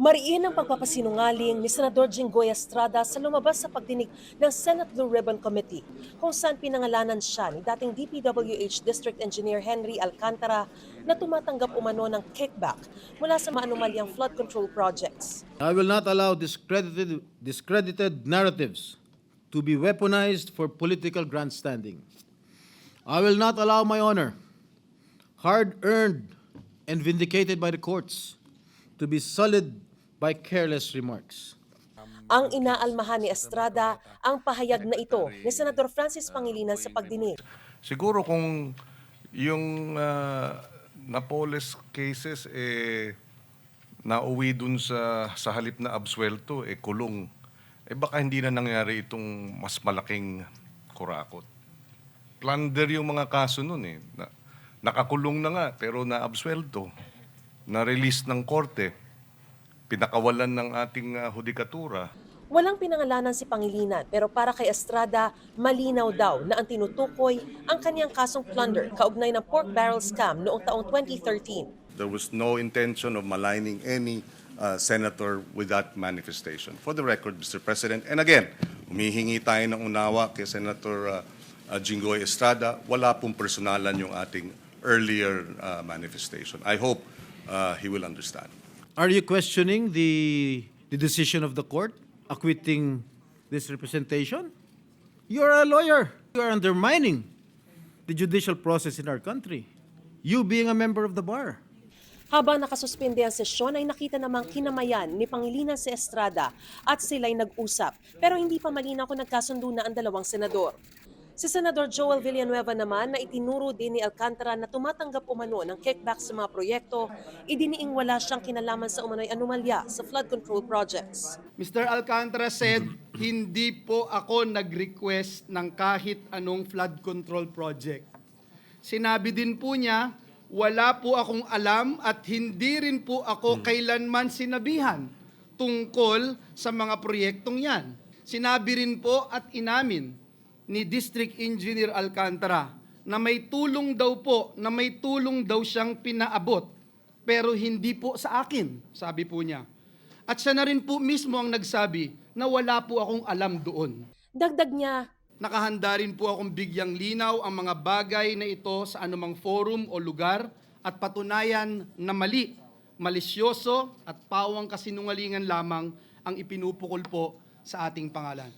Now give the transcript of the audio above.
Mariin ang pagpapasinungaling ni Senador Jinggoy Estrada sa lumabas sa pagdinig ng Senate Blue Ribbon Committee kung saan pinangalanan siya ni dating DPWH District Engineer Henry Alcantara na tumatanggap umano ng kickback mula sa maanumalyang flood control projects. I will not allow discredited narratives to be weaponized for political grandstanding. I will not allow my honor, hard-earned and vindicated by the courts, to be sullied by careless remarks. Ang inaalmahan ni Estrada ang pahayag na ito ni Senador Francis Pangilinan sa pagdinig. Siguro kung yung Napoles cases nauwi dun sa halip na absuelto kulong, baka hindi na nangyari itong mas malaking kurakot. Plunder yung mga kaso nun nakakulong na nga pero na-absuelto, na-release ng korte, pinakawalan ng ating hudikatura. Walang pinangalanan si Pangilinan pero para kay Estrada, malinaw daw na ang tinutukoy ang kanyang kasong plunder kaugnay ng pork barrel scam noong taong 2013. There was no intention of maligning any senator with that manifestation. For the record, Mr. President, and again, humihingi tayo ng unawa kay Senator Jinggoy Estrada, wala pong personalan yung ating earlier manifestation. I hope he will understand. Are you questioning the decision of the court acquitting this representation? You are a lawyer. You are undermining the judicial process in our country. You being a member of the bar. Habang nakasuspende ang sesyon ay nakita namang kinamayan ni Pangilinan si Estrada at sila'y nag-usap pero hindi pa malinaw kung nagkasundo na ang dalawang senador. Si Senador Joel Villanueva naman na itinuro din ni Alcantara na tumatanggap umano ng kickback sa mga proyekto, idiniing wala siyang kinalaman sa umano'y anomalya sa flood control projects. Mr. Alcantara said, hindi po ako nag-request ng kahit anong flood control project. Sinabi din po niya, wala po akong alam at hindi rin po ako kailanman sinabihan tungkol sa mga proyektong yan. Sinabi rin po at inamin ni District Engineer Alcantara na may tulong daw siyang pinaabot pero hindi po sa akin, sabi po niya. At siya na rin po mismo ang nagsabi na wala po akong alam doon. Dagdag niya, Nakahanda rin po akong bigyang linaw ang mga bagay na ito sa anumang forum o lugar at patunayan na mali, malisyoso at pawang kasinungalingan lamang ang ipinupukol po sa ating pangalan.